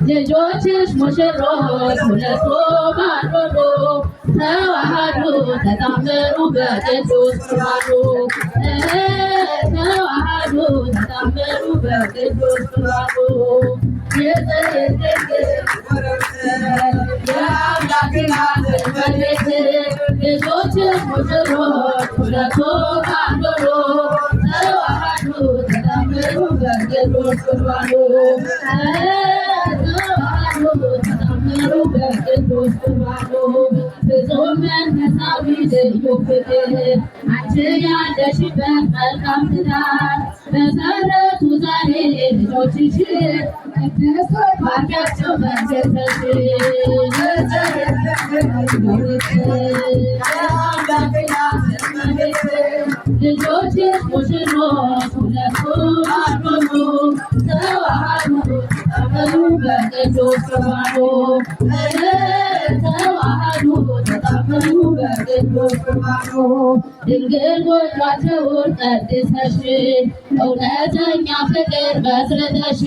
ልጆችሽ ሙሽሮች ሁለቱ ባንዶዶ ተዋሃዱ ተጣመሩ በቅዱስ ቁርባኑ ተዋሃዱ ተጣመሩ በቅዱስ ቁርባኑ ልጆችሽ ሙሽሮች ሁለቱ ባንዶዶ ተዋሃዱ ተጣመሩ በቅዱስ ቁርባኑ ፍጹም መንፈሳዊ ልዩ ፍቅር አንቺ ያለሽበት መልካም ትዳር መሰረቱ ዛሬ ልጆችሽ ባርኪያቸው በርክተሽ ልጆችሽ ሙሽሮች ሁለቱ አንዱ ተዋሃዱ ተጣመሩ በቅዱስ ቁርባኑ ተዋሃዱ ተጣመሩ በቅዱስ ቁርባኑ ድንግል ጎጇቸውን ቀድሰሽ እውነተኛ ፍቅር መስርተሽ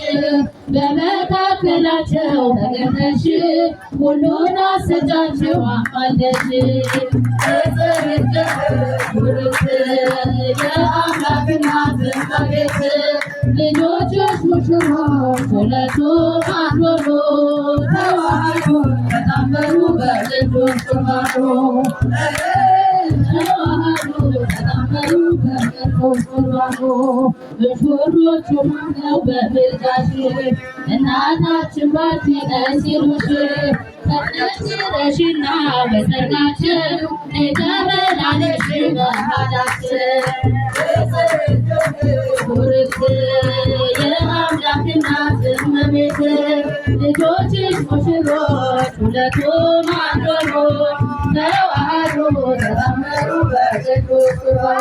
በመካከላቸው ተገኝተሽ ሁሉን አስጃቸው አማልደሽ የአምላክ እናት እመቤት ልጆችሽ ሙሽሮች ሁለቱ አንድ ሆኑ ተዋሃዱ ተጣመሩ በቅዱስ ቁርባኑ ተዋሃዱ ተጣመሩ በቅዱስ ቁርባኑ ሙሽሮቹ ማነው በምልጃሽ እናታችን ባቲ ነሽ ሲሉሽ ተነሽና በሰርጋችን ተመላለሽ በመሃላችን የአምላክ እናት እመቤት ልጆችሽ ሙሽሮች ሁለቱም አንድ ሆኑ ተዋሃዱ ተጣመሩ በቅዱስ ቁርባኑ